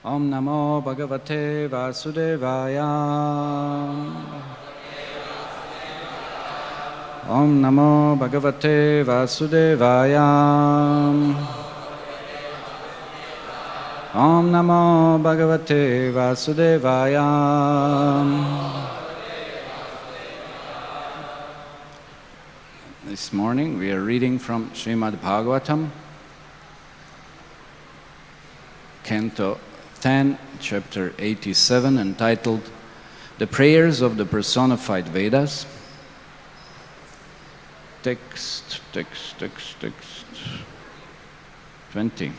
Om Namo Bhagavate Vasudevaya. Om Namo Bhagavate Vasudevaya. Om Namo Bhagavate Vasudevaya. This morning we are reading from Srimad Bhagavatam, Canto 10, Chapter 87, entitled The Prayers of the Personified Vedas. Text 20.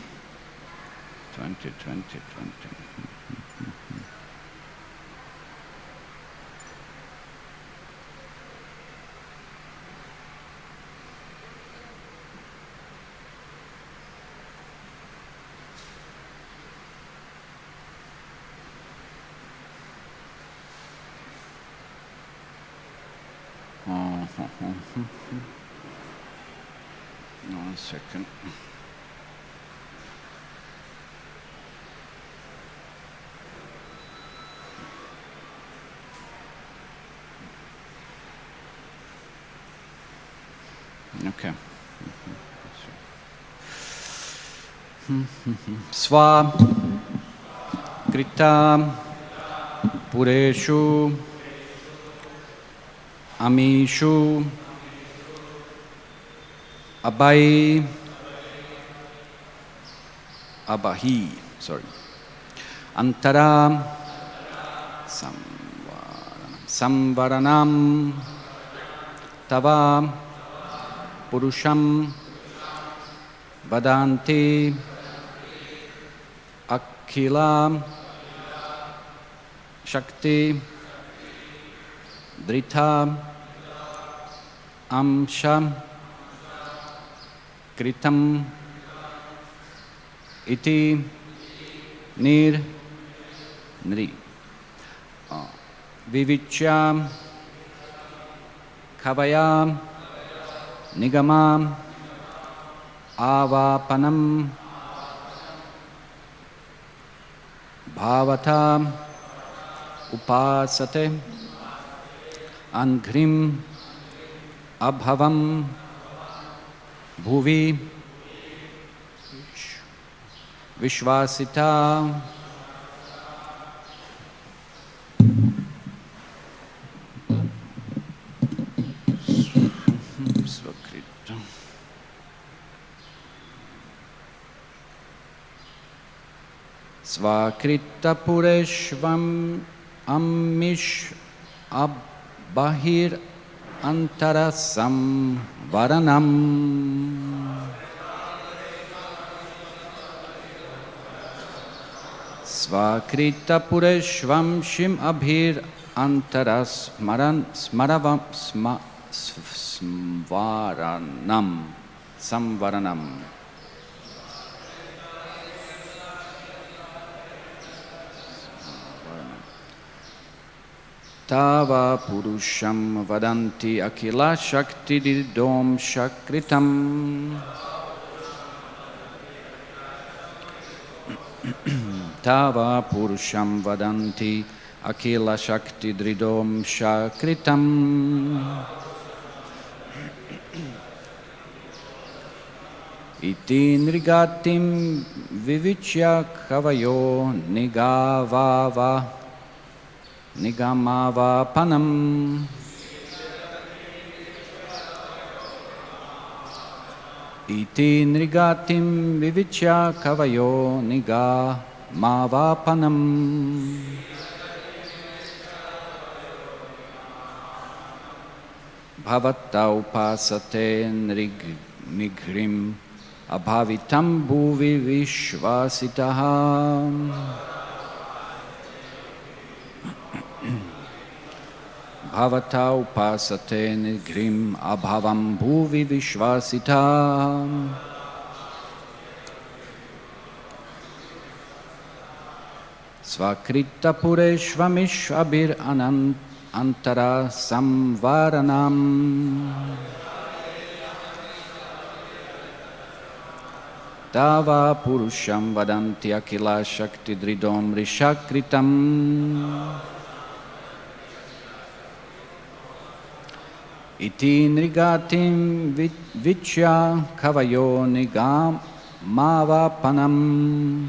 One second. Okay. Sva Krita Pureshu Amishu Abai Abahi, Antara Samvaranam Tava Purusham Vadanti Akhila Shakti Drita Amsha Kritam Iti Nri Vivichya Kavaya Nigama Avapanam Bhavata Upasate Angrim Abhavam Bhuvi Vishvasita Svakrita Pureshvam Amish Abhahir Antarasam Varanam Svakrita Pureshvam Shim Abhir Antaras Smaravam Samvaranam Tava Purusham Vadanti Akila Shakti Didom Shakritam Tava Purusham Vadanti Akila Shakti Dridom Shakritam Iti Nrigatim Vivichya Kavayo Nigamava Panam Iti Nrigatim Vivichya Kavayo Nigamava Panam Bhavata Upasate Nigrim Abhavitam Bhuvi Vishvasitaha Bhavata upasate nigrim abhavam bhuvi vishvasita Svakrita pureshvamish abhir antara samvaranam Tava Purusham Vadanti Akila Shakti Dridom Rishakritam Iti Nrigatim Vichya Kavayo Nigam Mavapanam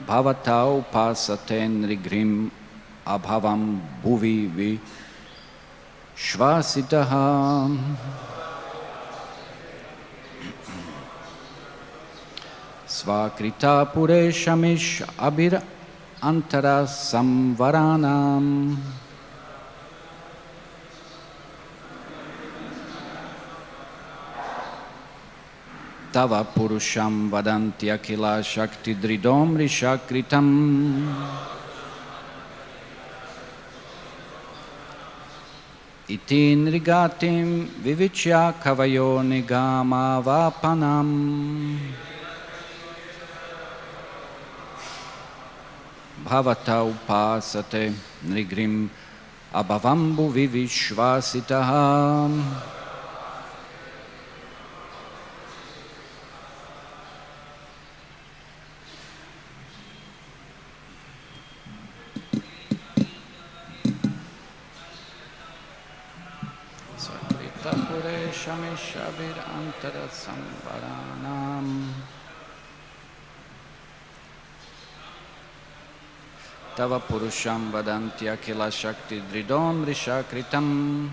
Bhavatau Pasaten Rigrim Abhavam Bhuvi Vi Shvasitaha Svakrita Pure Shamish Abhir Antara Samvaranam Tava Purusham Vadanti Akila Shakti Dridom Rishakritam Iti Nrigatim Vivichya Kavayo Nigama Vapanam Bhavata Upasate Nrigrim Abhavambu Vivishvasitaha Shamishabir Antara Samvaranam Tava Purusham Vadanti Akila Shakti Dridom Rishakritam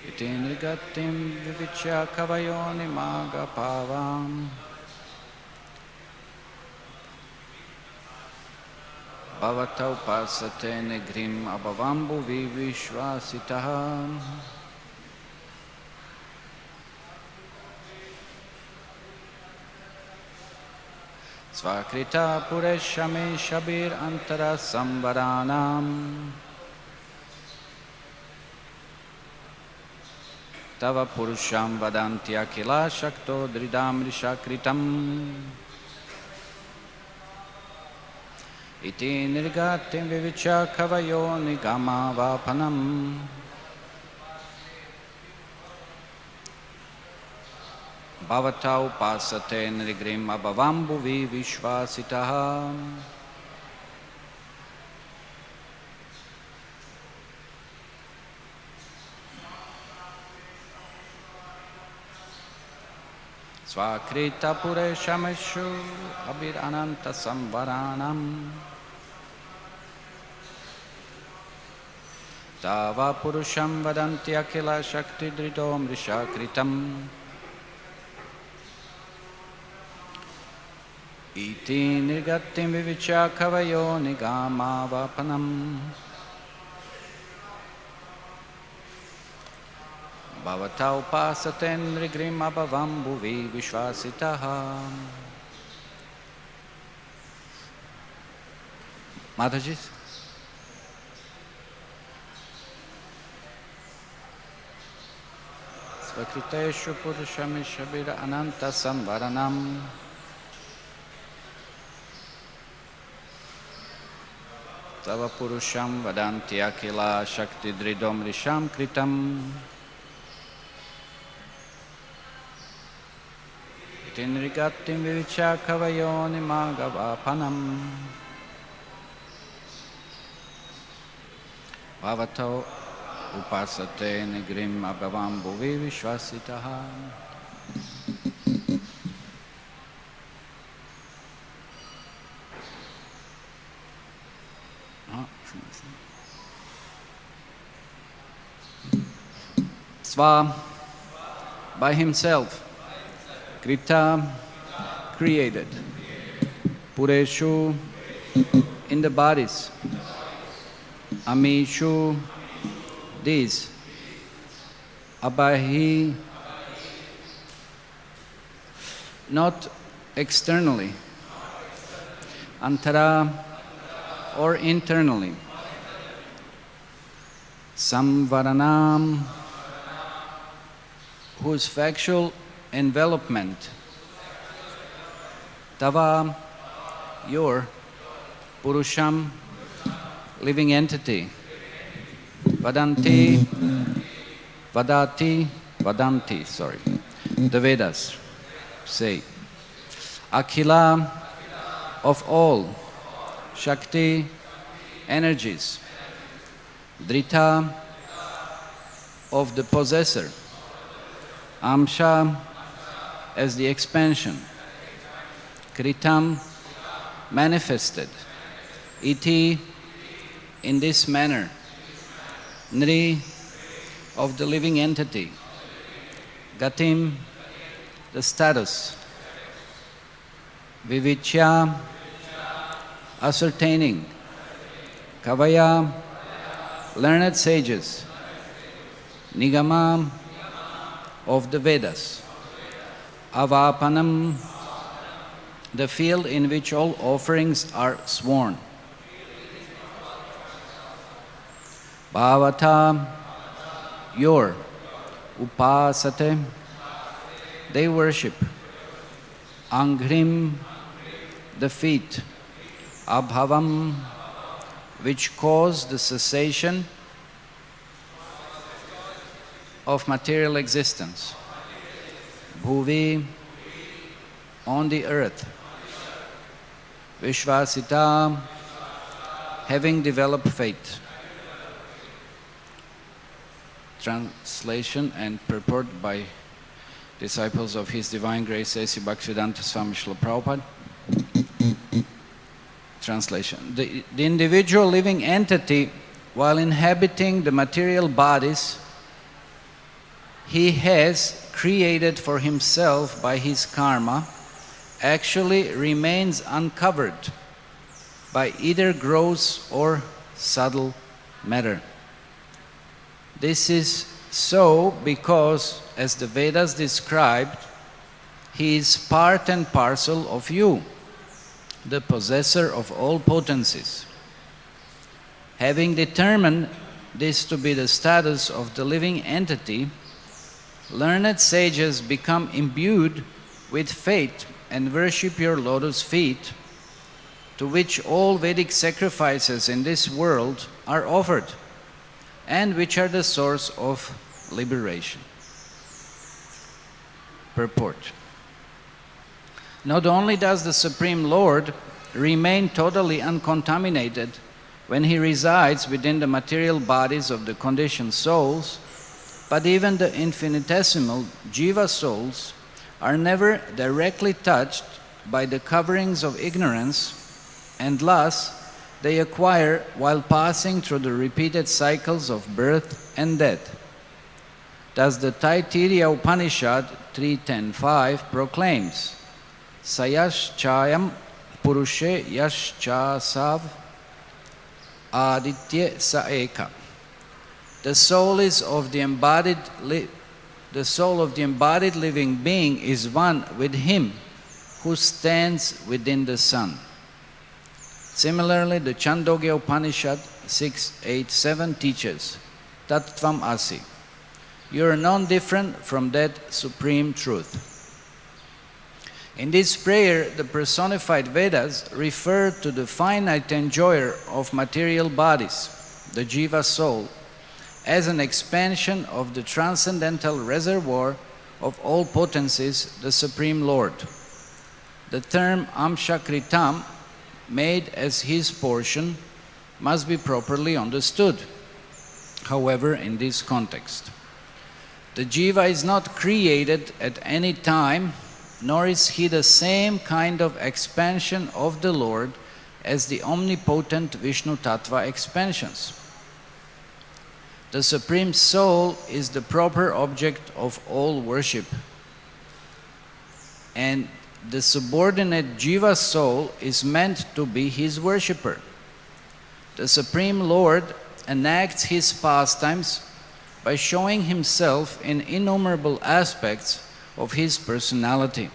Iti Nrigatim Vivichya Kavayoni Magapavam Bhavata Upasate Negrim Abhavambu Vivishvasitaha Svakrita Pureshami Shabir Antara Samvaranam Tava Purusham Vadanti Akila Shakto Dridam Rishakritam Iti Nirgatim Vivicha Kavayo Nigama Vapanam Bhavata Upasate Nrigrim Abhavambu Vivishvasitaha Svakrita Pure Shameshu Abhir Ananta Samvaranam Tava Purusham Vadanti Akila Shakti Dridom Rishakritam Iti Nirgatim Vivicha Kavayo Nigama Vapanam Bhavata Upasaten Nrigrim Abhavambu Vivishvasitaha Mataji Svakriteshu Purushamishabira Ananta Samvaranam Tava Purusham Vadanti Akila Shakti Dridom Risham Kritam Tinrigatim Vivicha Kavayoni Magavapanam Bhavato Upasate Nigrim Abhavambu Vivishvasitaha Sva by himself Krita created Pureshu in the bodies Amishu these Abahi not externally Antara or internally Samvaranam whose factual envelopment Tava your Purusham living entity Vadanti, Vadanti, the Vedas say, Akhila of all, Shakti, energies, Drita of the possessor, Amsha as the expansion, Kritam manifested, Iti in this manner, Nri of the living entity, Gatim the status, Vivichya ascertaining, Kavaya learned sages, Nigama of the Vedas, Avapanam the field in which all offerings are sworn, Bhagavata your, Upasate they worship, Anghrim the feet, Abhavam which cause the cessation of material existence, Bhuvi on the earth, Vishvasita having developed faith. Translation and purport by disciples of His Divine Grace A.C. Bhaktivedanta Swami Srila Prabhupada. Translation. The individual living entity, while inhabiting the material bodies, he has created for himself by his karma, actually remains uncovered by either gross or subtle matter. This is so because, as the Vedas described, he is part and parcel of you, the possessor of all potencies. Having determined this to be the status of the living entity, learned sages become imbued with faith and worship your lotus feet, to which all Vedic sacrifices in this world are offered, and which are the source of liberation. Purport. Not only does the Supreme Lord remain totally uncontaminated when He resides within the material bodies of the conditioned souls, but even the infinitesimal jiva souls are never directly touched by the coverings of ignorance, and thus they acquire while passing through the repeated cycles of birth and death. Thus the Taittiriya Upanishad 3.10.5 proclaims, Sayaschayam Purushe Yaschasav Aditya Saeka. The soul of the embodied living being is one with Him who stands within the sun. Similarly, the Chandogya Upanishad 6.8.7 teaches, Tattvam Asi. You are non-different from that supreme truth. In this prayer, the personified Vedas refer to the finite enjoyer of material bodies, the jiva soul, as an expansion of the transcendental reservoir of all potencies, the Supreme Lord. The term Amsha Kritam, made as his portion, must be properly understood. However, in this context, the jiva is not created at any time, nor is he the same kind of expansion of the Lord as the omnipotent Vishnu Tattva expansions. The Supreme Soul is the proper object of all worship, and the subordinate jiva soul is meant to be his worshipper. The Supreme Lord enacts his pastimes by showing himself in innumerable aspects of his personality,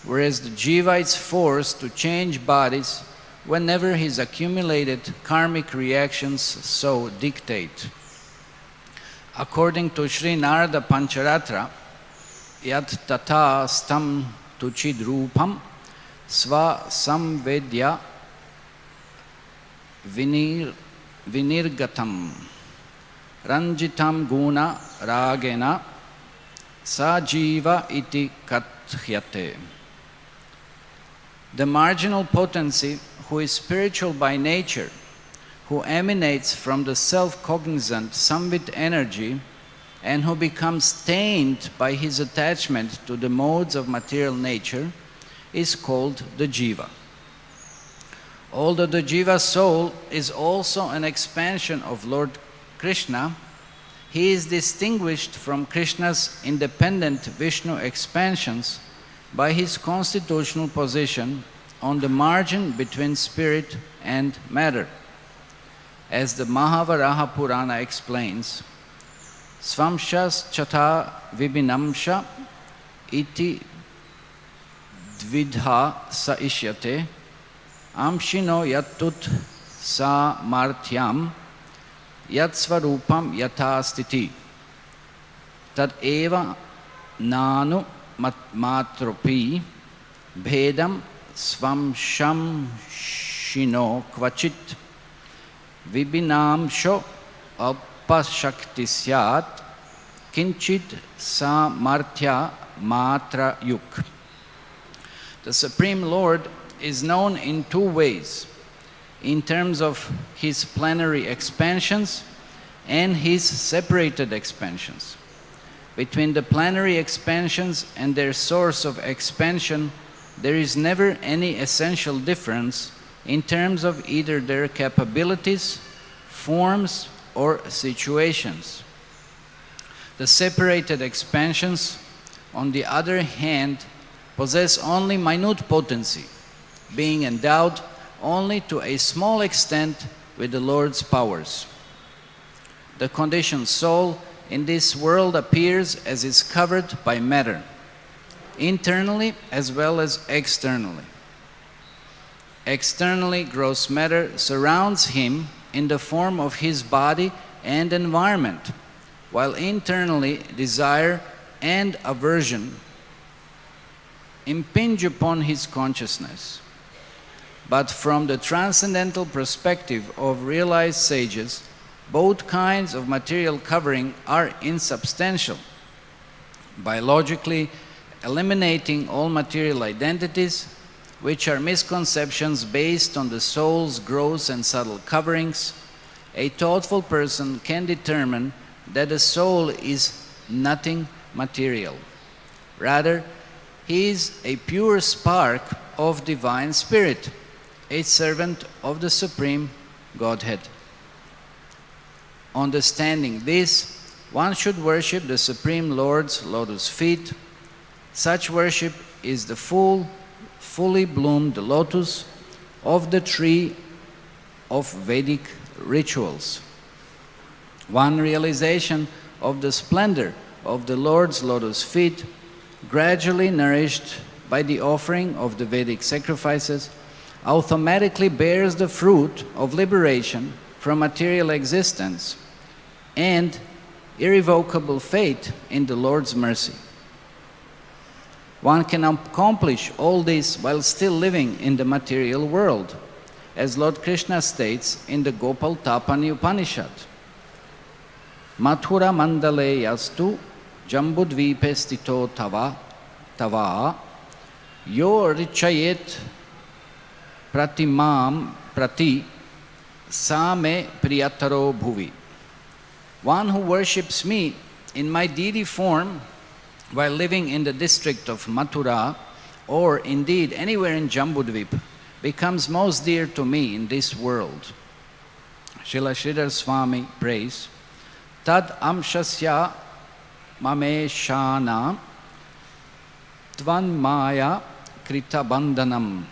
whereas the jiva is forced to change bodies whenever his accumulated karmic reactions so dictate. According to Sri Narada Pancharatra, Yat tata stam tuchidrupam sva samvedya vinirgatam ranjitam guna ragena sa jiva iti kathyate. The marginal potency who is spiritual by nature, who emanates from the self-cognizant samvit energy and who becomes tainted by his attachment to the modes of material nature, is called the jiva. Although the jiva soul is also an expansion of Lord Krishna, he is distinguished from Krishna's independent Vishnu expansions by his constitutional position on the margin between spirit and matter. As the Mahavaraha Purana explains, Svamshas chata vibinamsha iti dvidha sa ishyate amshino yatut sa martyam yat svarupam yata stiti tad eva nanu matropi bhedam svamsham shino kvachit vibinamsho apashakti syat kinchit sa martya matra yuk. The Supreme Lord is known in two ways, in terms of his plenary expansions and his separated expansions. Between the plenary expansions and their source of expansion, there is never any essential difference in terms of either their capabilities, forms, or situations. The separated expansions, on the other hand, possess only minute potency, being endowed only to a small extent with the Lord's powers. The conditioned soul in this world appears as is covered by matter, internally as well as externally. Externally, gross matter surrounds him in the form of his body and environment, while internally, desire and aversion impinge upon his consciousness. But from the transcendental perspective of realized sages, both kinds of material covering are insubstantial. Biologically, eliminating all material identities, which are misconceptions based on the soul's gross and subtle coverings, a thoughtful person can determine that the soul is nothing material. Rather, he is a pure spark of divine spirit, a servant of the Supreme Godhead. Understanding this, one should worship the Supreme Lord's lotus feet. Such worship is the fully bloomed lotus of the tree of Vedic rituals. One realization of the splendor of the Lord's lotus feet, gradually nourished by the offering of the Vedic sacrifices, automatically bears the fruit of liberation from material existence and irrevocable faith in the Lord's mercy. One can accomplish all this while still living in the material world, as Lord Krishna states in the Gopal Tapani Upanishad. Mathura mandale yastu jambudvipe stito tava yo richayet pratimam prati same priyataro bhuvi. One who worships me in my deity form while living in the district of Mathura, or indeed anywhere in Jambudvip, becomes most dear to me in this world. Srila Sridhar Swami prays, Tad amshasya mameshana tvan maya krita bandhanam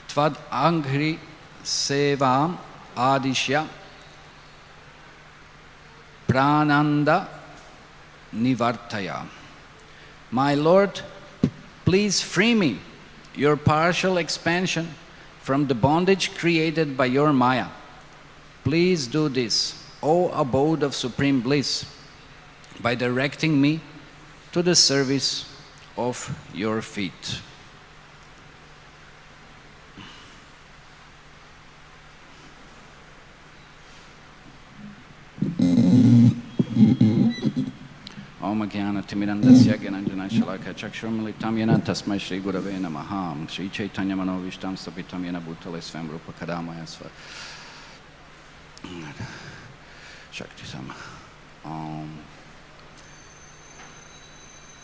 tvad angri sevam adishya prananda nivartaya. My Lord, please free me, your partial expansion, from the bondage created by your Maya. Please do this, O abode of supreme bliss, by directing me to the service of your feet. Om Jnana Timirandasya Gyananjana Shalaka Chakshurmilitam Yena Tasmai Shri Gurave Namaha Shri Chaitanya Manovistam Stapitam Yena Bhutale Svem Rupa Kadamaya Sva Shakti Sama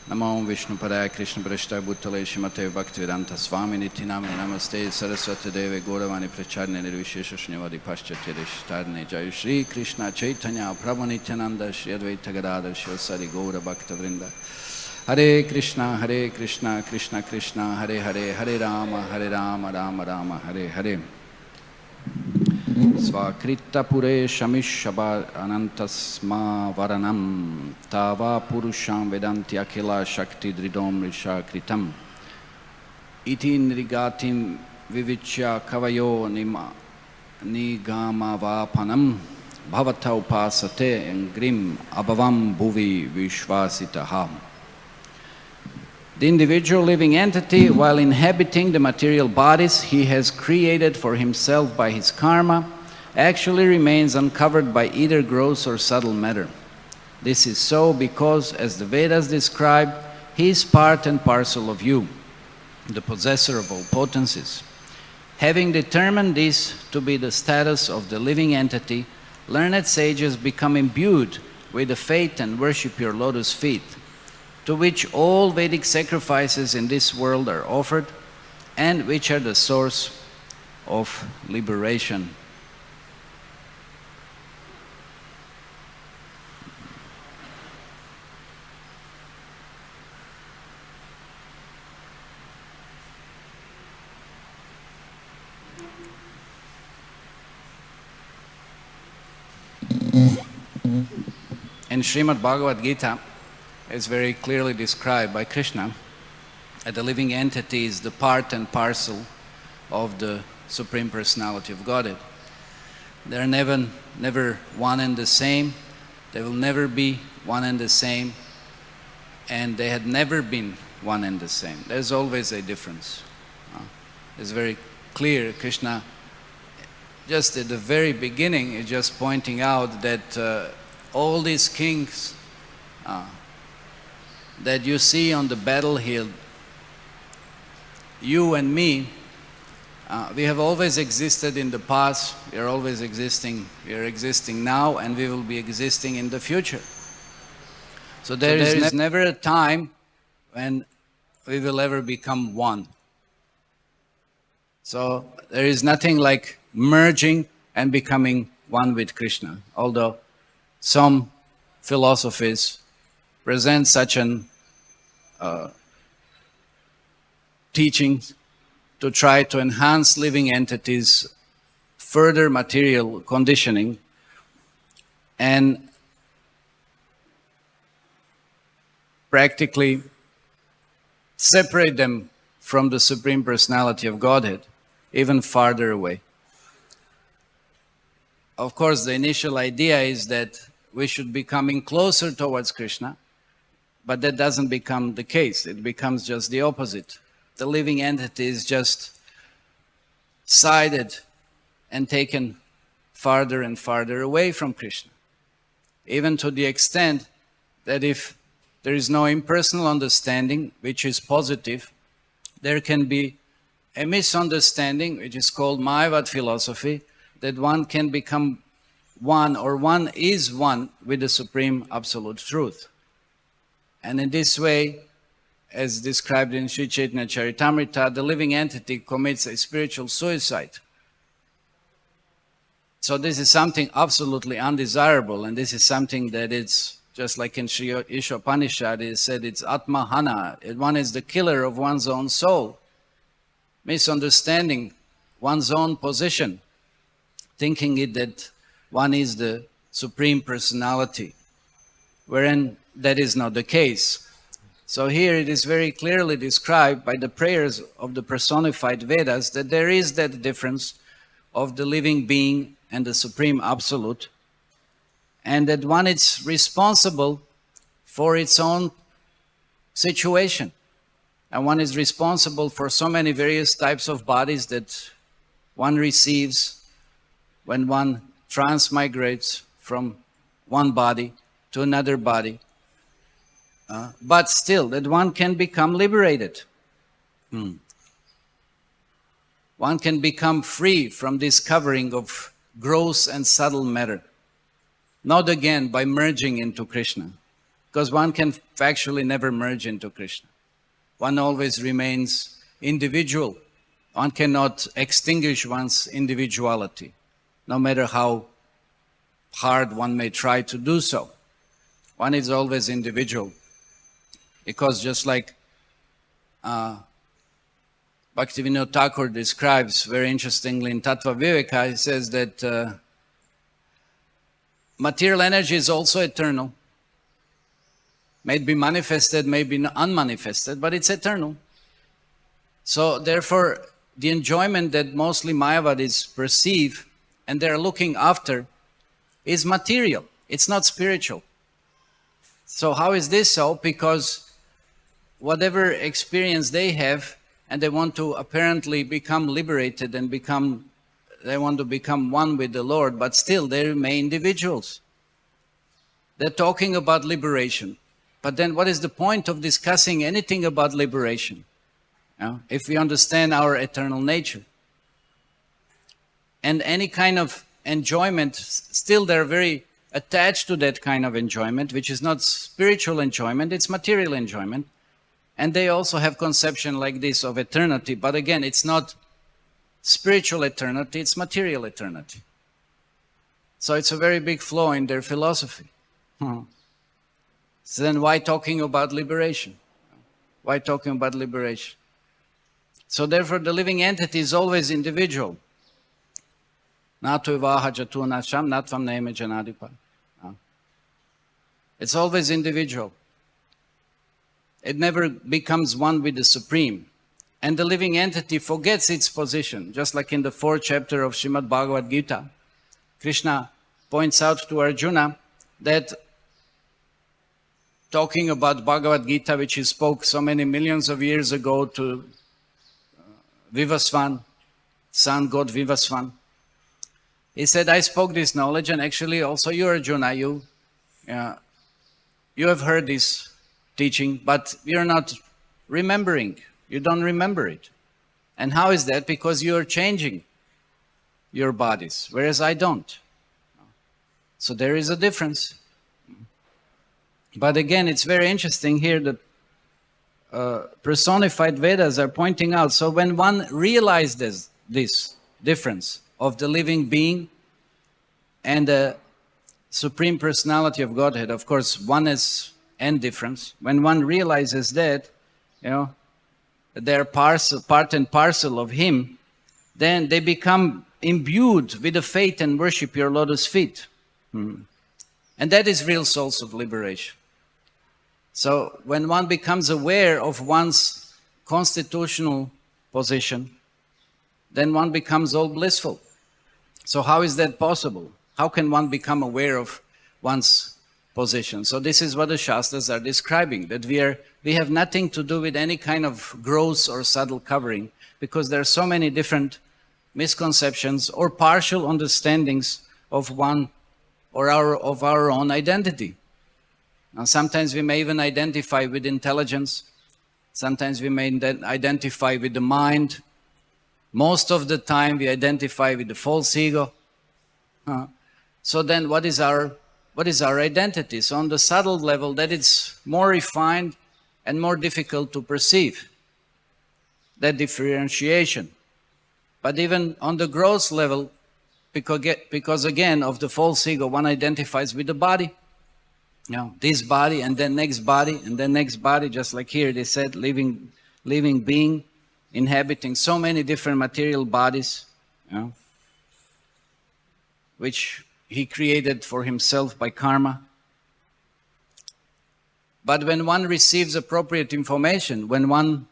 Namo Vishnu Padaya Krishna Prashta Bhutale Shimate Bhaktivedanta Swami Nitinam Namaste Saraswati Deve Gauravani Pracharne Nirvishesha Shnivadi Paschatya Rishtarne Jai Shri Krishna Chaitanya Prabhu Nityananda Shri Advaita Gadadhar Shivasari Gaura Bhakta Vrinda Hare Krishna Krishna Krishna Hare Hare Hare Rama Rama Rama Hare Hare Svakrita Pure Shamishabha Anantasma Varanam Tava Purusham Vedanti Akila Shakti Dridom Risha Kritam Iti Nrigatim Vivichya Kavayo Nigama Vapanam Bhavata Upasate Engrim Abhavam Bhuvi Vishvasitaha. The individual living entity, while inhabiting the material bodies he has created for himself by his karma, actually remains uncovered by either gross or subtle matter. This is so because, as the Vedas describe, he is part and parcel of you, the possessor of all potencies. Having determined this to be the status of the living entity, learned sages become imbued with the faith and worship your lotus feet, to which all Vedic sacrifices in this world are offered, and which are the source of liberation. In Srimad Bhagavad-gita, it's very clearly described by Krishna that the living entity is the part and parcel of the Supreme Personality of Godhead. They are never one and the same. They will never be one and the same. And they had never been one and the same. There's always a difference. It's very clear. Krishna, just at the very beginning, is just pointing out that all these kings that you see on the battlefield, you and me, we have always existed in the past, we are always existing, we are existing now, and we will be existing in the future. So there is never a time when we will ever become one. So there is nothing like merging and becoming one with Krishna, although some philosophies present such an teachings to try to enhance living entities' further material conditioning and practically separate them from the Supreme Personality of Godhead even farther away. Of course, the initial idea is that we should be coming closer towards Krishna, but that doesn't become the case. It becomes just the opposite. The living entity is just sided and taken farther and farther away from Krishna, even to the extent that if there is no impersonal understanding, which is positive, there can be a misunderstanding, which is called Mayavad philosophy, that one can become one, or one is one with the Supreme Absolute Truth. And in this way, as described in Sri Chaitanya Charitamrita, the living entity commits a spiritual suicide. So this is something absolutely undesirable, and this is something that it's just like in Sri Ishopanishad, it said it's Atma Hana. One is the killer of one's own soul, misunderstanding one's own position, thinking it that one is the Supreme Personality, wherein that is not the case. So here it is very clearly described by the prayers of the personified Vedas that there is that difference of the living being and the Supreme Absolute, and that one is responsible for its own situation, and one is responsible for so many various types of bodies that one receives when one transmigrates from one body to another body. but still that one can become liberated. One can become free from this covering of gross and subtle matter. Not again by merging into Krishna, because one can factually never merge into Krishna. One always remains individual. One cannot extinguish one's individuality, no matter how hard one may try to do so. One is always individual, because just like Bhaktivinoda Thakur describes very interestingly in Tattva Viveka, he says that material energy is also eternal. May be manifested, may be unmanifested, but it's eternal. So therefore, the enjoyment that mostly Mayavadis perceive and they're looking after is material. It's not spiritual. So how is this so? Because whatever experience they have, and they want to apparently become liberated and they want to become one with the Lord, but still they remain individuals. They're talking about liberation. But then what is the point of discussing anything about liberation? If we understand our eternal nature. And any kind of enjoyment, still they're very attached to that kind of enjoyment, which is not spiritual enjoyment, it's material enjoyment. And they also have conception like this of eternity, but again, it's not spiritual eternity, it's material eternity. So it's a very big flaw in their philosophy. So then why talking about liberation? Why talking about liberation? So therefore the living entity is always individual. It's always individual. It never becomes one with the Supreme. And the living entity forgets its position, just like in the 4th chapter of Srimad Bhagavad-gita. Krishna points out to Arjuna that talking about Bhagavad-gita, which he spoke so many millions of years ago to Vivasvan, sun god Vivasvan. He said, I spoke this knowledge, and actually also you, Arjuna, you have heard this teaching, but you're not remembering. You don't remember it. And how is that? Because you're changing your bodies, whereas I don't. So there is a difference. But again, it's very interesting here that personified Vedas are pointing out. So when one realizes this difference of the living being and the Supreme Personality of Godhead, of course, oneness and difference, when one realizes that, they're part and parcel of Him, then they become imbued with the faith and worship your lotus feet. And that is real source of liberation. So when one becomes aware of one's constitutional position, then one becomes all blissful. So how is that possible? How can one become aware of one's position? So this is what the Shastras are describing, that we have nothing to do with any kind of gross or subtle covering, because there are so many different misconceptions or partial understandings of one or of our own identity. Now, sometimes we may even identify with intelligence. Sometimes we may identify with the mind. Most of the time we identify with the false ego. So then what is our identity? So on the subtle level, that is more refined and more difficult to perceive, that differentiation. But even on the gross level, because again of the false ego, one identifies with the body. This body and then next body and then next body, just like here they said, living being inhabiting so many different material bodies, which he created for himself by karma. But when one receives appropriate information, when one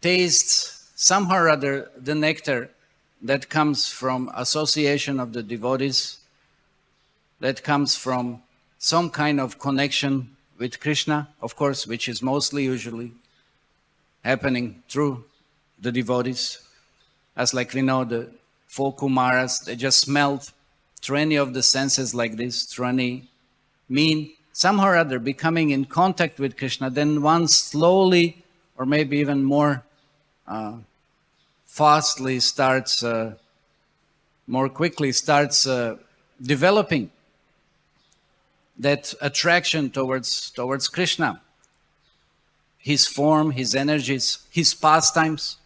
tastes somehow or other the nectar that comes from association of the devotees, that comes from some kind of connection with Krishna, of course, which is mostly usually happening through the devotees. As like we know, the 4 Kumaras, they just smelled through any of the senses like this, through any mean, somehow or other becoming in contact with Krishna, then one slowly, or maybe even more fastly starts, more quickly starts developing that attraction towards Krishna, his form, his energies, his pastimes.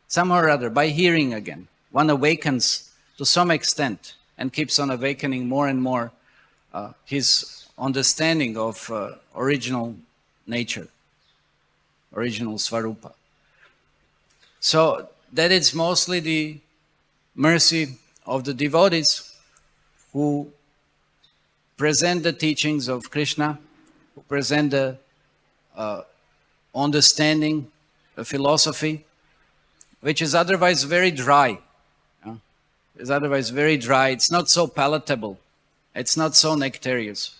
Somehow or other, by hearing again, one awakens to some extent and keeps on awakening more and more his understanding of original nature, original Svarupa. So that is mostly the mercy of the devotees who present the teachings of Krishna, who present the understanding, the philosophy, which is otherwise very dry. It's otherwise very dry. It's not so palatable. It's not so nectarious.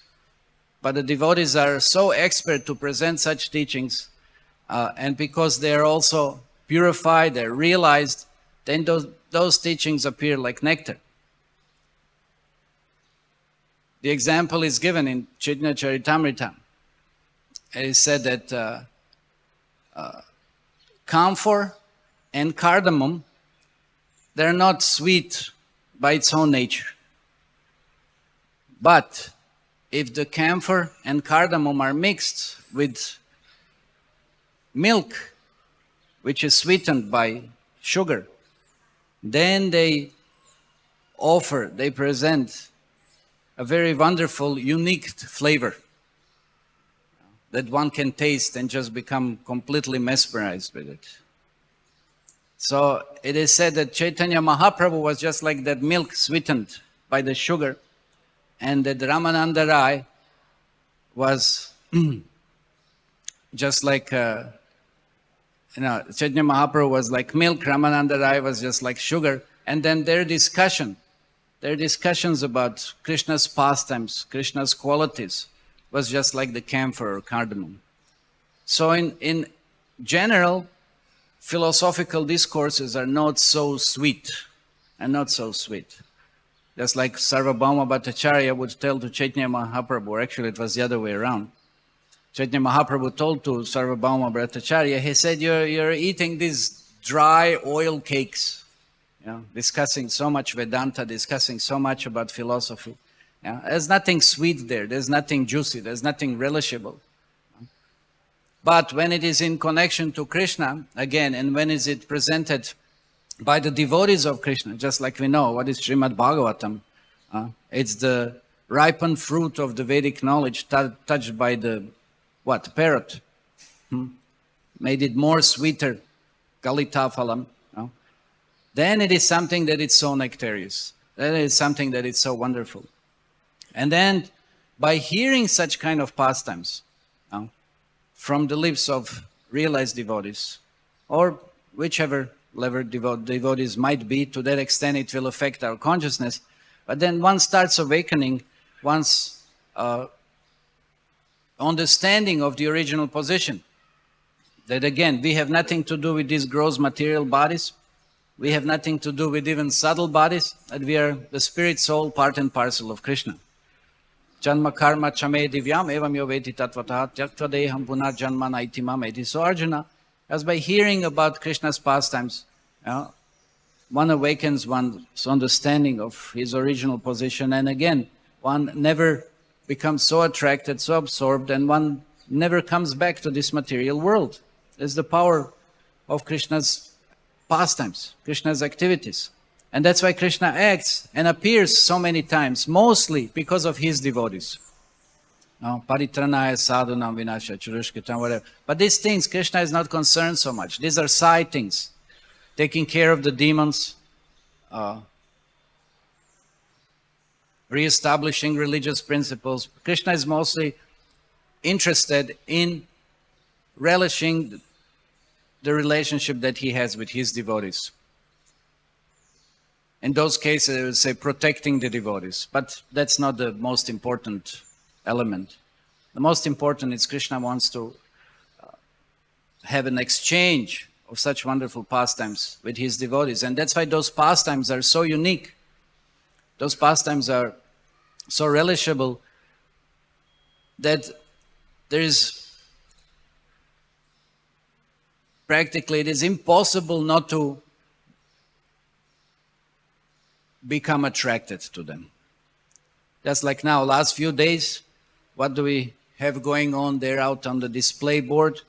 But the devotees are so expert to present such teachings, and because they are also purified, they're realized, then those teachings appear like nectar. The example is given in Chaitanya Charitamrita. It is said that camphor and cardamom, they're not sweet by its own nature. But if the camphor and cardamom are mixed with milk, which is sweetened by sugar, then they present a very wonderful, unique flavor that one can taste and just become completely mesmerized with it. So it is said that Chaitanya Mahaprabhu was just like that milk sweetened by the sugar, and that Ramananda Rai was just like, Chaitanya Mahaprabhu was like milk, Ramananda Rai was just like sugar, and then their discussions about Krishna's pastimes, Krishna's qualities, was just like the camphor or cardamom. So in general, philosophical discourses are not so sweet, Just like Sarvabhauma Bhattacharya would tell to Chaitanya Mahaprabhu, or actually it was the other way around. Chaitanya Mahaprabhu told to Sarvabhauma Bhattacharya, he said, you're eating these dry oil cakes, discussing so much Vedanta, discussing so much about philosophy. There's nothing sweet there, there's nothing juicy, there's nothing relishable. But when it is in connection to Krishna, again, and when is it presented by the devotees of Krishna, just like we know, what is Srimad Bhagavatam? It's the ripened fruit of the Vedic knowledge touched by the, parrot. Made it more sweeter, Kalita Phalam. Then it is something that is so nectarious. Then it is something that is so wonderful. And then, by hearing such kind of pastimes, from the lips of realized devotees, or whichever level devotees might be, to that extent it will affect our consciousness. But then one starts awakening one's understanding of the original position. That again, we have nothing to do with these gross material bodies. We have nothing to do with even subtle bodies. That we are the spirit, soul, part and parcel of Krishna. Janma karma chame divyam evam yo veti tatvataha tyaktva deham punar janma naitimam eti. So Arjuna, as by hearing about Krishna's pastimes, one awakens one's understanding of his original position, and again, one never becomes so attracted, so absorbed, and one never comes back to this material world. It's the power of Krishna's pastimes, Krishna's activities. And that's why Krishna acts and appears so many times, mostly because of his devotees. Paritranaya sadhunam vinasha churushkitam, whatever. But these things, Krishna is not concerned so much. These are side things. Taking care of the demons, re-establishing religious principles. Krishna is mostly interested in relishing the relationship that he has with his devotees. In those cases, I would say protecting the devotees, but that's not the most important element. The most important is Krishna wants to have an exchange of such wonderful pastimes with his devotees, and that's why those pastimes are so unique. Those pastimes are so relishable that there is practically, it is impossible not to become attracted to them. Just like now, last few days, what do we have going on there out on the display board?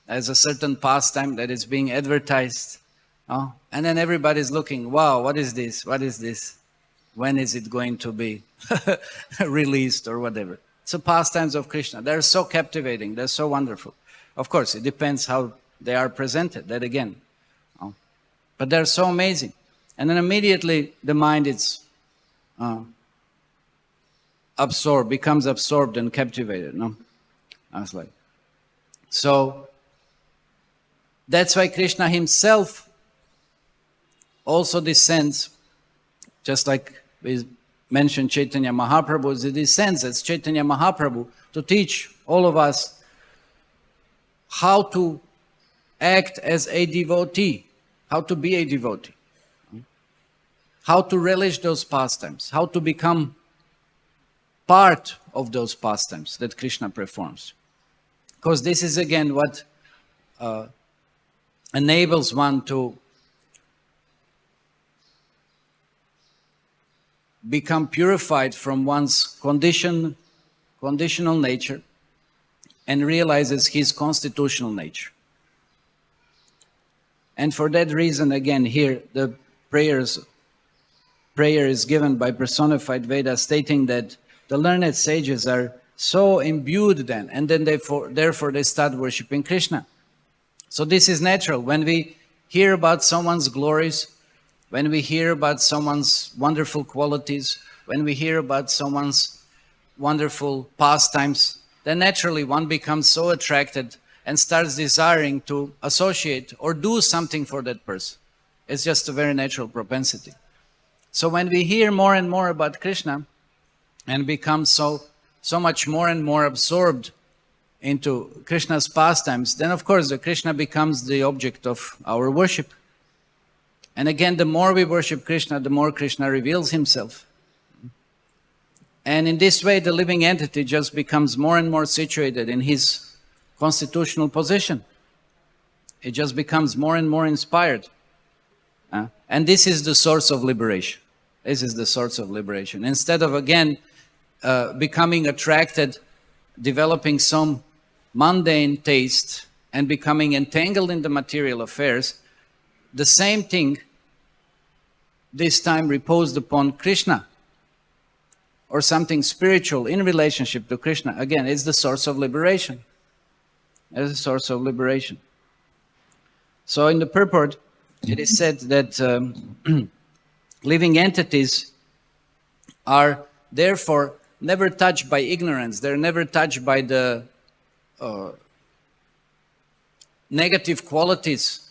As a certain pastime that is being advertised. And then everybody's looking, wow, what is this? What is this? When is it going to be released or whatever? It's the pastimes of Krishna. They're so captivating. They're so wonderful. Of course, it depends how they are presented, that again. But they're so amazing. And then immediately the mind is absorbed, becomes absorbed and captivated. I was like, so that's why Krishna himself also descends, just like we mentioned Chaitanya Mahaprabhu, he descends as Chaitanya Mahaprabhu to teach all of us how to act as a devotee, how to be a devotee, how to relish those pastimes, how to become part of those pastimes that Krishna performs. Because this is again what enables one to become purified from one's conditional nature and realizes his constitutional nature. And for that reason, again, here the prayer is given by personified Veda, stating that the learned sages are so imbued then, and then therefore they start worshipping Krishna. So this is natural. When we hear about someone's glories, when we hear about someone's wonderful qualities, when we hear about someone's wonderful pastimes, then naturally one becomes so attracted and starts desiring to associate or do something for that person. It's just a very natural propensity. So when we hear more and more about Krishna and become so much more and more absorbed into Krishna's pastimes, then of course the Krishna becomes the object of our worship. And again, the more we worship Krishna, the more Krishna reveals himself. And in this way, the living entity just becomes more and more situated in his constitutional position. It just becomes more and more inspired. And this is the source of liberation. This is the source of liberation. Instead of, again, becoming attracted, developing some mundane taste, and becoming entangled in the material affairs, the same thing this time reposed upon Krishna or something spiritual in relationship to Krishna. Again, it's the source of liberation. It's the source of liberation. So in the purport, it is said that living entities are therefore never touched by ignorance. They're never touched by the negative qualities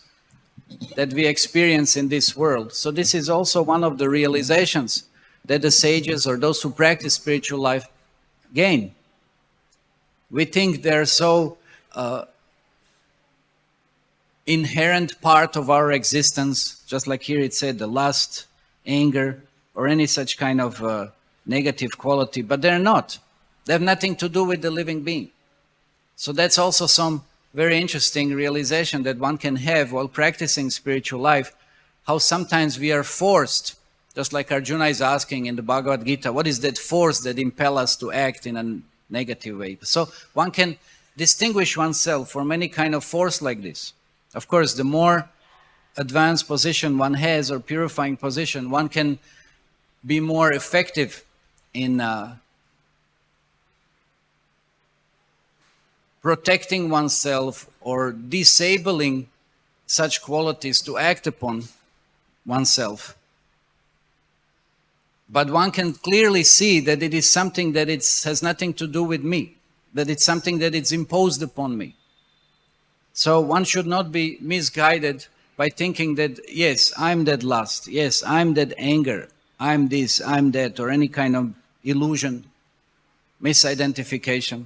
that we experience in this world. So this is also one of the realizations that the sages or those who practice spiritual life gain. We think they're so inherent part of our existence, just like here it said, the lust, anger, or any such kind of negative quality, but they're not. They have nothing to do with the living being. So that's also some very interesting realization that one can have while practicing spiritual life, how sometimes we are forced, just like Arjuna is asking in the Bhagavad-gita, what is that force that impels us to act in a negative way? So one can distinguish oneself from any kind of force like this. Of course, the more advanced position one has or purifying position, one can be more effective in protecting oneself or disabling such qualities to act upon oneself. But one can clearly see that it is something that has nothing to do with me, that it's something that is imposed upon me. So one should not be misguided by thinking that, yes, I'm that lust, yes, I'm that anger, I'm this, I'm that, or any kind of illusion, misidentification.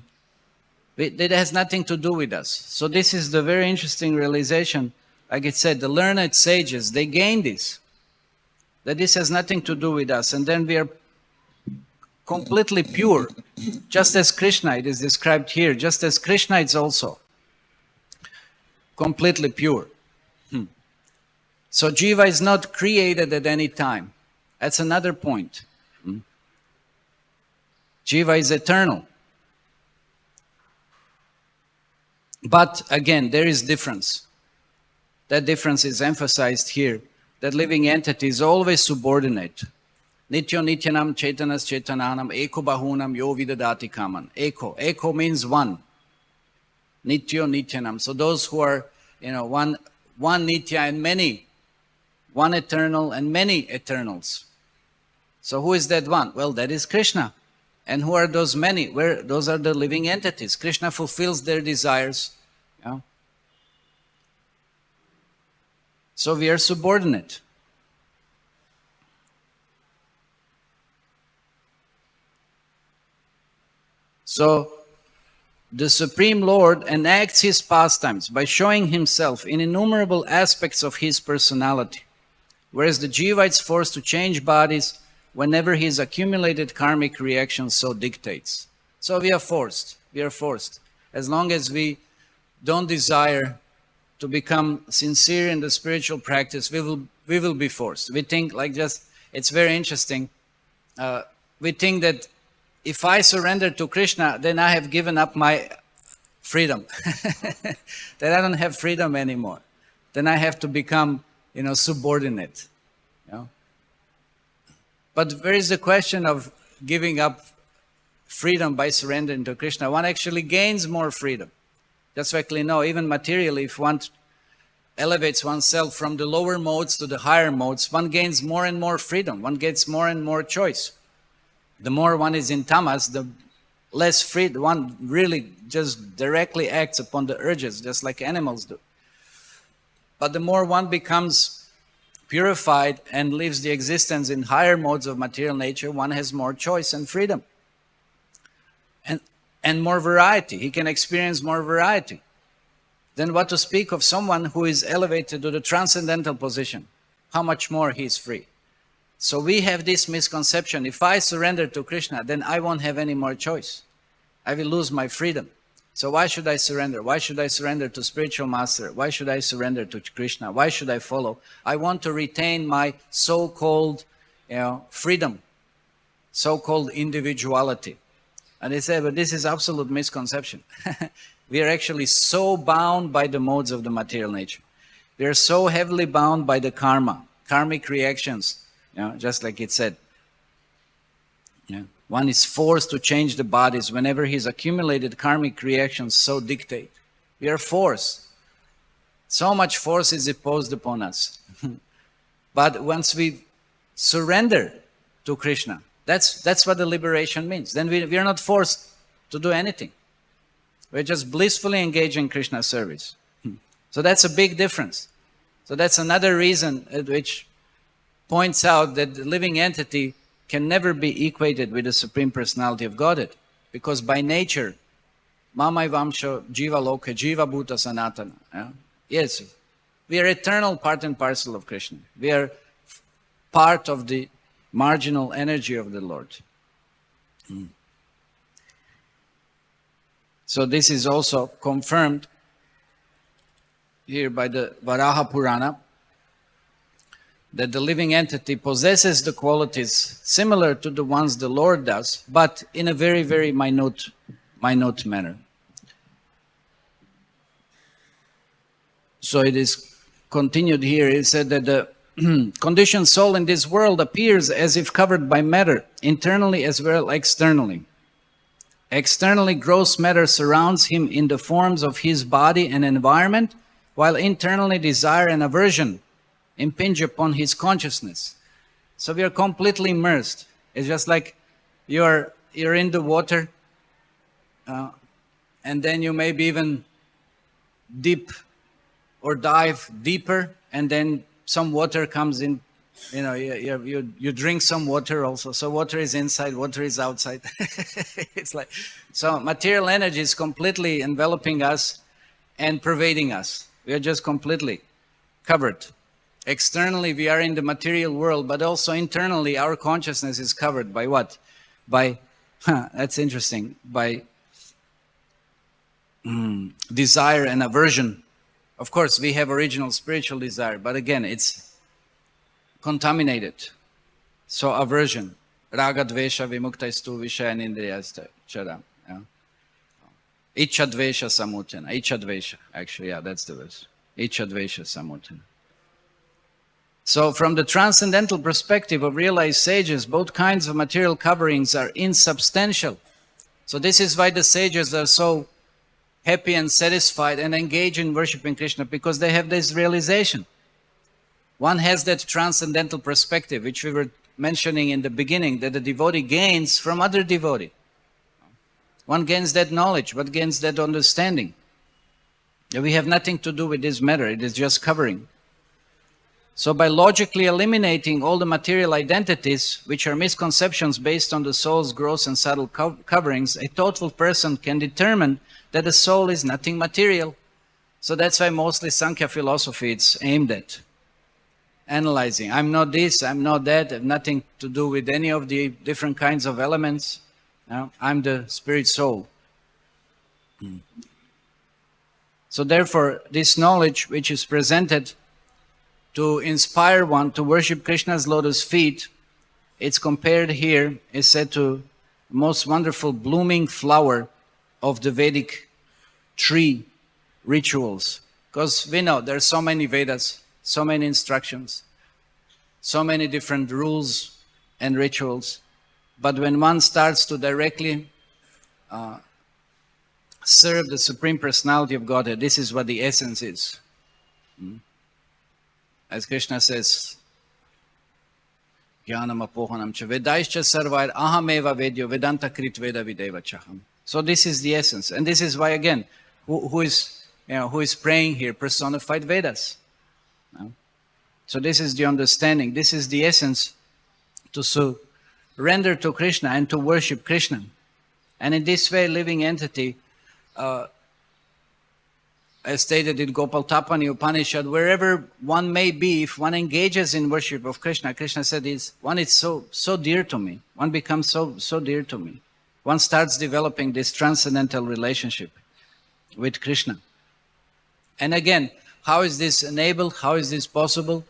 It has nothing to do with us. So this is the very interesting realization. Like it said, the learned sages, they gain this, that this has nothing to do with us. And then we are completely pure Just as Krishna, it is described here, just as Krishna is also completely pure. So Jiva is not created at any time. That's another point. Jiva is eternal. But again, there is difference. That difference is emphasized here. That living entity is always subordinate. Nityo nityanam chaitanas chaitananam eko bahunam yo vidadati kaman. Eko. Eko means one. Nityo nityanam. So those who are, one nitya and many, one eternal and many eternals. So who is that one? Well, that is Krishna. And who are those many? Those are the living entities. Krishna fulfills their desires. So we are subordinate. So the Supreme Lord enacts his pastimes by showing himself in innumerable aspects of his personality, whereas the Jiva is forced to change bodies whenever his accumulated karmic reaction so dictates. So we are forced. As long as we don't desire to become sincere in the spiritual practice, we will be forced. We think it's very interesting. We think that if I surrender to Krishna, then I have given up my freedom. That I don't have freedom anymore. Then I have to become, subordinate. But where is the question of giving up freedom by surrendering to Krishna? One actually gains more freedom. Just actually no, even materially, if one elevates oneself from the lower modes to the higher modes, one gains more and more freedom. One gets more and more choice. The more one is in tamas, the less free one really just directly acts upon the urges, just like animals do. But the more one becomes purified and lives the existence in higher modes of material nature, one has more choice and freedom. And more variety. He can experience more variety. Then what to speak of someone who is elevated to the transcendental position? How much more he is free. So we have this misconception. If I surrender to Krishna, then I won't have any more choice. I will lose my freedom. So why should I surrender? Why should I surrender to spiritual master? Why should I surrender to Krishna? Why should I follow? I want to retain my so-called freedom, so-called individuality. And they say, but this is absolute misconception. We are actually so bound by the modes of the material nature. We are so heavily bound by the karmic reactions, just like it said. One is forced to change the bodies whenever his accumulated karmic reactions so dictate. We are forced. So much force is imposed upon us. But once we surrender to Krishna, that's what the liberation means. Then we are not forced to do anything. We're just blissfully engaged in Krishna's service. So that's a big difference. So that's another reason which points out that the living entity can never be equated with the Supreme Personality of Godhead. Because by nature, Mamai Vamsha Jiva Loka Jiva Bhuta Sanatana. Yes, we are eternal part and parcel of Krishna. We are part of the marginal energy of the Lord. So this is also confirmed here by the Varaha Purana, that the living entity possesses the qualities similar to the ones the Lord does, but in a very, very minute manner. So it is continued here. It said that the conditioned soul in this world appears as if covered by matter, internally as well as externally. Externally, gross matter surrounds him in the forms of his body and environment, while internally desire and aversion impinge upon his consciousness. So we are completely immersed. It's just like you're in the water, and then you maybe even dip or dive deeper, and then some water comes in. You drink some water also. So water is inside, water is outside. It's like, so material energy is completely enveloping us and pervading us. We are just completely covered. Externally, we are in the material world, but also internally, our consciousness is covered by what? By That's interesting. By desire and aversion. Of course, we have original spiritual desire, but again, it's contaminated. So aversion. Raga dvesha vimuktaistu vishayanindriyasta chara. Icha dvesha samutana. Icha dvesha. Actually, yeah, that's the verse. Icha dvesha samutana. So from the transcendental perspective of realized sages, both kinds of material coverings are insubstantial. So this is why the sages are so happy and satisfied and engage in worshiping Krishna, because they have this realization. One has that transcendental perspective, which we were mentioning in the beginning, that the devotee gains from other devotee. One gains that knowledge, one gains that understanding. We have nothing to do with this matter, it is just covering. So by logically eliminating all the material identities, which are misconceptions based on the soul's gross and subtle coverings, a thoughtful person can determine that the soul is nothing material. So that's why mostly Sankhya philosophy is aimed at. Analyzing, I'm not this, I'm not that, I have nothing to do with any of the different kinds of elements. No, I'm the spirit soul. So therefore, this knowledge which is presented to inspire one to worship Krishna's lotus feet, it's compared here, is said to the most wonderful blooming flower of the Vedic tree rituals. Because we know there are so many Vedas, so many instructions, so many different rules and rituals. But when one starts to directly serve the Supreme Personality of Godhead, this is what the essence is. As Krishna says, Jnanam apohanam cha vedaischa sarvair ahameva vedyo vedanta krit veda videva chaham. So this is the essence. And this is why, again, who is praying here? Personified Vedas. So this is the understanding. This is the essence to surrender to Krishna and to worship Krishna. And in this way, living entity, as stated in Gopal-tapani Upanishad, wherever one may be, if one engages in worship of Krishna, Krishna said, one is so dear to me. One becomes so dear to me. One starts developing this transcendental relationship with Krishna. And again, how is this enabled? How is this possible?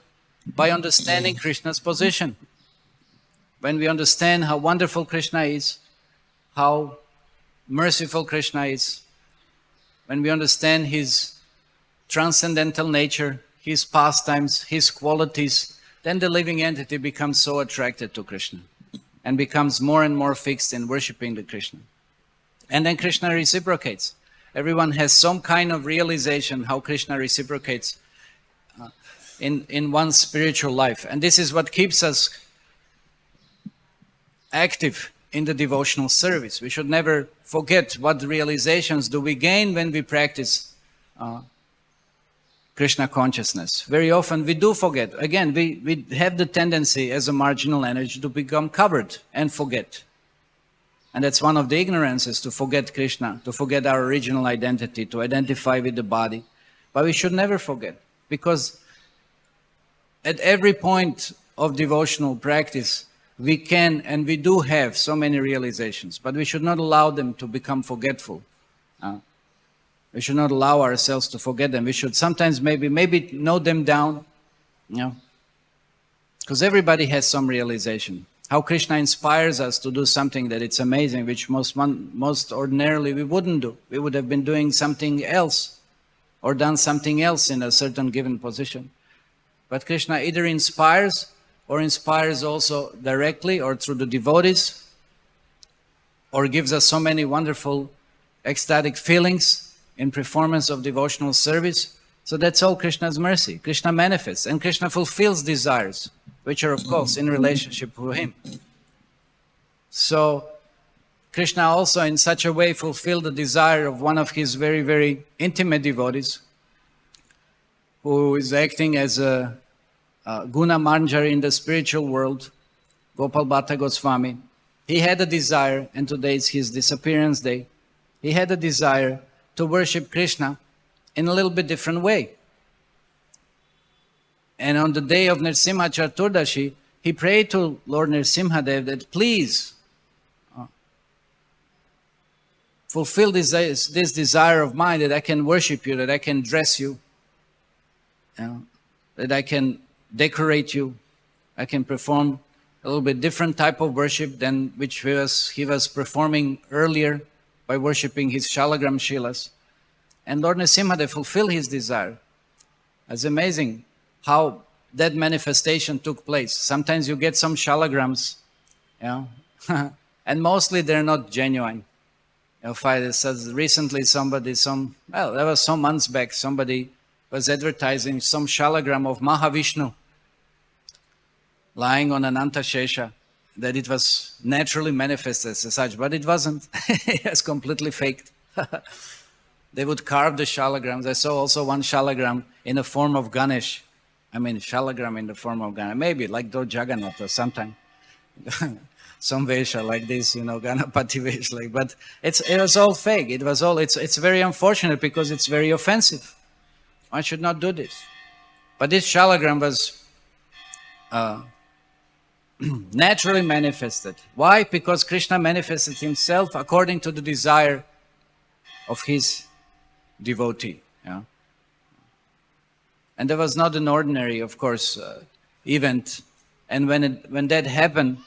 By understanding Krishna's position. When we understand how wonderful Krishna is, how merciful Krishna is, when we understand his transcendental nature, his pastimes, his qualities, then the living entity becomes so attracted to Krishna and becomes more and more fixed in worshipping the Krishna. And then Krishna reciprocates. Everyone has some kind of realization how Krishna reciprocates in one's spiritual life. And this is what keeps us active in the devotional service. We should never forget what realizations do we gain when we practice Krishna consciousness. Very often we do forget. Again, we have the tendency as a marginal energy to become covered and forget. And that's one of the ignorances, to forget Krishna, to forget our original identity, to identify with the body. But we should never forget, because at every point of devotional practice, we can and we do have so many realizations, but we should not allow them to become forgetful. We should not allow ourselves to forget them. We should sometimes maybe note them down, because everybody has some realization. How Krishna inspires us to do something that it's amazing, which most ordinarily we wouldn't do. We would have been doing something else or done something else in a certain given position. But Krishna either inspires or inspires also directly or through the devotees, or gives us so many wonderful ecstatic feelings in performance of devotional service. So that's all Krishna's mercy. Krishna manifests and Krishna fulfills desires, which are of course in relationship to him. So Krishna also in such a way fulfilled the desire of one of his very, very intimate devotees, who is acting as a Guna Manjari in the spiritual world, Gopal Bhatta Goswami. He had a desire, and today is his disappearance day. He had a desire to worship Krishna in a little bit different way. And on the day of Nrsimha Chaturdashi, he prayed to Lord Nrsimhadev that please fulfill this desire of mine, that I can worship you, that I can dress you, that I can decorate you, I can perform a little bit different type of worship than which he was performing earlier by worshipping his Shalagram Shilas. And Lord Nrsimha, they fulfill his desire. It's amazing how that manifestation took place. Sometimes you get some Shalagrams, and mostly they're not genuine. Recently that was some months back, somebody was advertising some Shalagram of Mahavishnu lying on an Antashesha, that it was naturally manifested as such, but it wasn't. It was completely faked. They would carve the Shalagrams. I saw also one Shalagram in the form of Ganesh. Shalagram in the form of Ganesh. Maybe like Lord Jagannath or something. Some Vesha like this, Ganapati Vesha. But it was all fake. It's very unfortunate because it's very offensive. One should not do this. But this Shalagram was naturally manifested. Why? Because Krishna manifested himself according to the desire of his devotee. And there was not an ordinary, of course, event. And when that happened,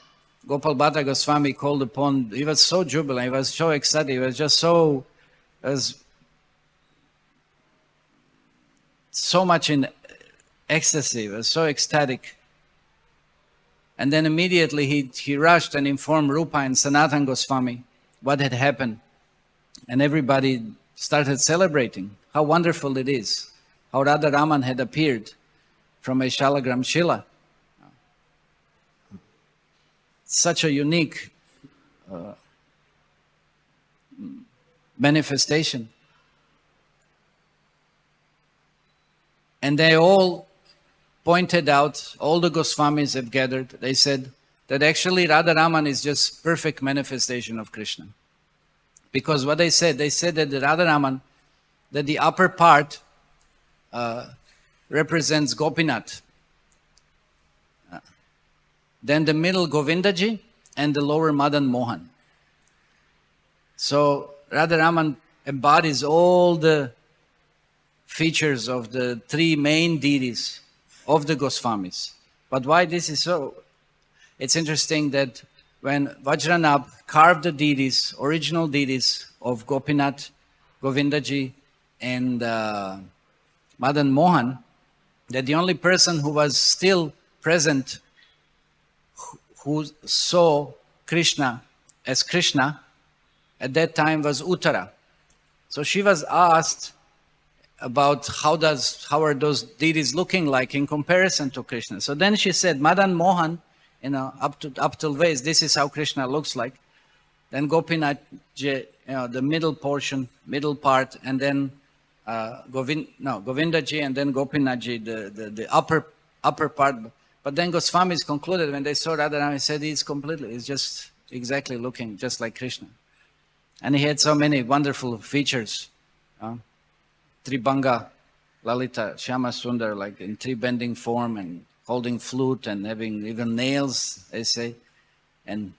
Gopal Bhatta Goswami called upon, he was so jubilant, he was so excited, he was just so much in ecstasy, he was so ecstatic. And then immediately he rushed and informed Rupa and Sanatan Goswami what had happened. And everybody started celebrating how wonderful it is, how Radharaman had appeared from a Shalagram Shila. Such a unique manifestation. And they all pointed out, all the Goswamis have gathered, they said that actually Radharaman is just perfect manifestation of Krishna. Because what they said that the Radharaman, that the upper part represents Gopinath. Then the middle Govindaji and the lower Madan Mohan. So Radharaman embodies all the features of the three main deities of the Goswamis. But why this is so? It's interesting that when Vajranabh carved the deities, original deities of Gopinath, Govindaji and Madan Mohan, that the only person who was still present who saw Krishna as Krishna at that time was Uttara. So she was asked about how are those deities looking like in comparison to Krishna. So then she said, Madan Mohan, up till ways, this is how Krishna looks like. Then Gopinath, the middle part, and then Govindaji, and then Gopinathji, the upper part. But then Goswamis concluded when they saw Radharani, said he's just exactly looking just like Krishna. And he had so many wonderful features. Tribanga, Lalita, Shyama Sundar, like in three-bending form and holding flute and having even nails, they say, and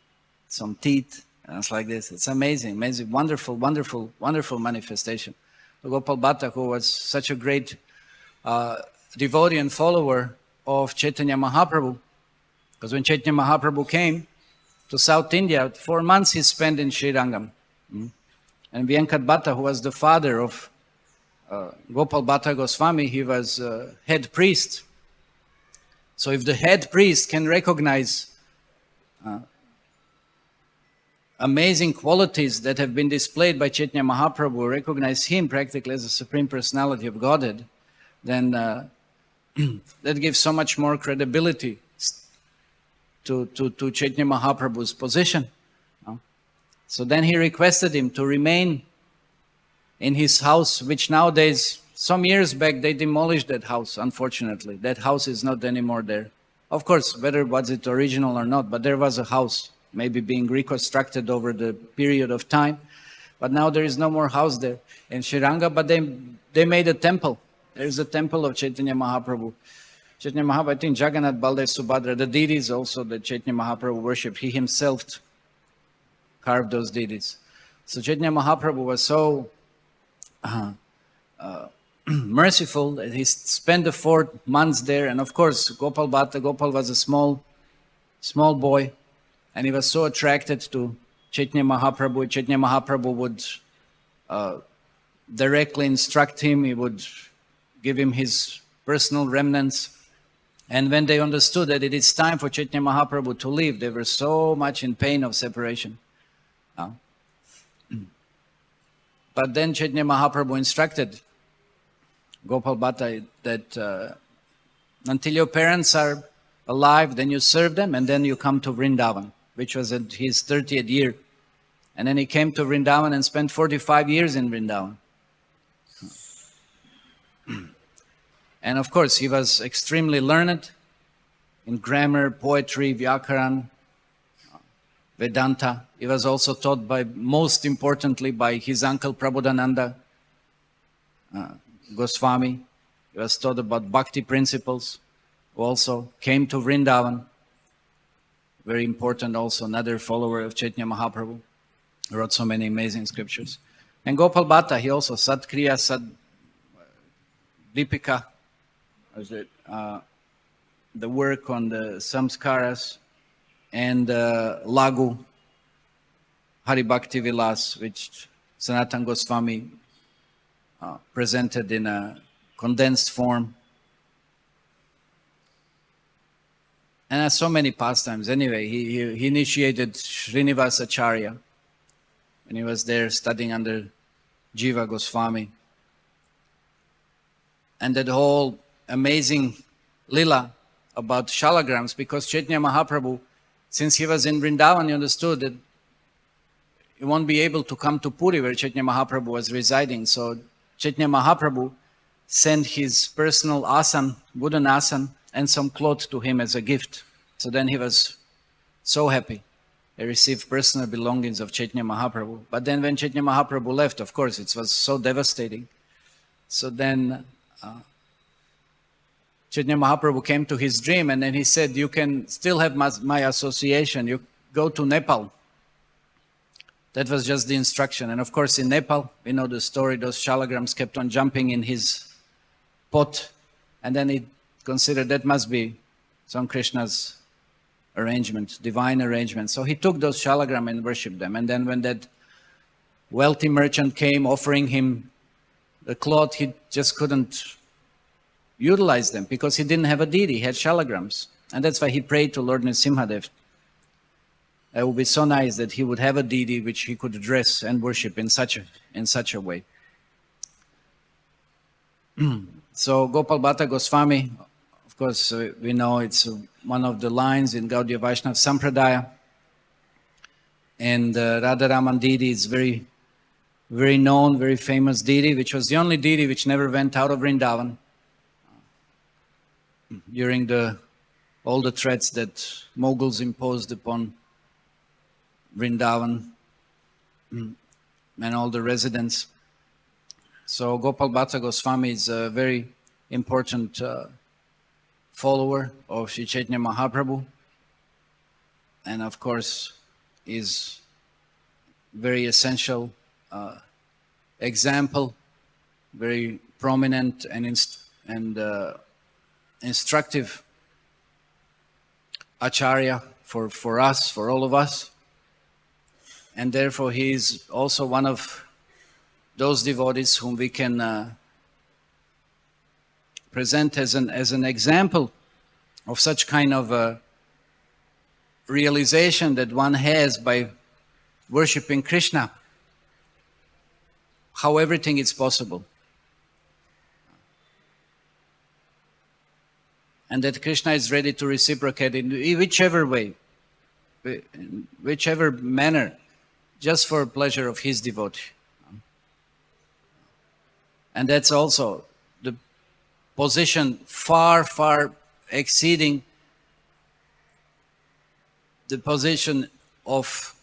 some teeth. And it's like this. It's amazing, wonderful, wonderful, wonderful manifestation. Gopal Bhatta, who was such a great devotee and follower of Chaitanya Mahaprabhu, because when Chaitanya Mahaprabhu came to South India, 4 months he spent in Srirangam. And Vyankat Bhatta, who was the father of Gopal Bhatta Goswami, he was head priest. So if the head priest can recognize amazing qualities that have been displayed by Chaitanya Mahaprabhu, recognize him practically as a Supreme Personality of Godhead, then that gives so much more credibility to Chaitanya Mahaprabhu's position. So then he requested him to remain in his house, which nowadays, some years back, they demolished that house, unfortunately. That house is not anymore there. Of course, whether was it original or not, but there was a house, maybe being reconstructed over the period of time. But now there is no more house there in Sriranga, but they made a temple. There is a temple of Chaitanya Mahaprabhu. Chaitanya Mahaprabhu, I think Jagannath, Baldev, Subhadra, the deities also that Chaitanya Mahaprabhu worshipped, he himself carved those deities. So Chaitanya Mahaprabhu was so merciful that he spent the 4 months there. And of course, Gopal was a small boy, and he was so attracted to Chaitanya Mahaprabhu. Chaitanya Mahaprabhu would directly instruct him. He would give him his personal remnants. And when they understood that it is time for Chaitanya Mahaprabhu to leave, they were so much in pain of separation. But then Chaitanya Mahaprabhu instructed Gopal Bhatta that until your parents are alive, then you serve them, and then you come to Vrindavan, which was at his 30th year. And then he came to Vrindavan and spent 45 years in Vrindavan. And of course, he was extremely learned in grammar, poetry, Vyakaran, Vedanta. He was also taught most importantly, by his uncle Prabodhananda Goswami. He was taught about bhakti principles, who also came to Vrindavan. Very important also, another follower of Chaitanya Mahaprabhu. He wrote so many amazing scriptures. And Gopal Bhatta, he also, Satkriya, Dipika, the work on the samskaras, and Lagu, Hari Bhakti Vilas, which Sanatana Goswami presented in a condensed form. And so many pastimes. Anyway, he initiated Srinivasacharya when he was there studying under Jiva Goswami. And that whole amazing lila about shalagrams, because Chaitanya Mahaprabhu, since he was in Vrindavan, he understood that he won't be able to come to Puri where Chaitanya Mahaprabhu was residing. So Chaitanya Mahaprabhu sent his personal asan, wooden asan, and some cloth to him as a gift. So then he was so happy. He received personal belongings of Chaitanya Mahaprabhu. But then when Chaitanya Mahaprabhu left, of course, it was so devastating. So then Chaitanya Mahaprabhu came to his dream, and then he said, you can still have my association. You go to Nepal. That was just the instruction. And of course, in Nepal, we know the story, those shalagrams kept on jumping in his pot. And then he considered that must be some Krishna's arrangement, divine arrangement. So he took those shalagram and worshipped them. And then when that wealthy merchant came offering him the cloth, he just couldn't utilize them because he didn't have a deity, he had shalagrams. And that's why he prayed to Lord Nrsimhadev. It would be so nice that he would have a deity which he could address and worship in such a way. So Gopal Bhatta Goswami, of course, we know it's one of the lines in Gaudiya Vaishnava Sampradaya. And Radharaman deity is very, very known, very famous deity, which was the only deity which never went out of Vrindavan during all the threats that Mughals imposed upon Vrindavan and all the residents. So Gopal Bhatta Goswami is a very important follower of Sri Chaitanya Mahaprabhu, and of course is very essential example, very prominent and instructive acharya for us, for all of us. And therefore he is also one of those devotees whom we can present as an example of such kind of realization that one has by worshipping Krishna, how everything is possible. And that Krishna is ready to reciprocate in whichever way, in whichever manner, just for pleasure of his devotee. And that's also the position far, far exceeding the position of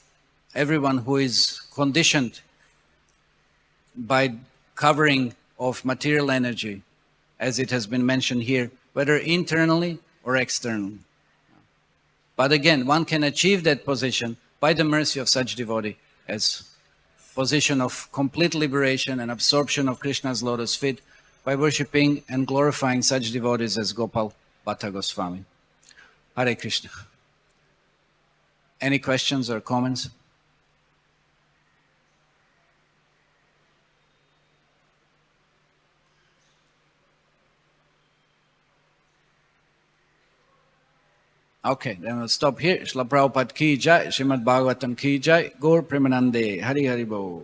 everyone who is conditioned by covering of material energy, as it has been mentioned here, whether internally or externally. But again, one can achieve that position by the mercy of such devotee as position of complete liberation and absorption of Krishna's lotus feet by worshipping and glorifying such devotees as Gopal Bhatta Goswami. Hare Krishna. Any questions or comments? Okay, then we'll stop here. Srila Prabhupada ki jai, Srimad Bhagavatam ki jai, Gaur Premanande, Hari Hari Bo.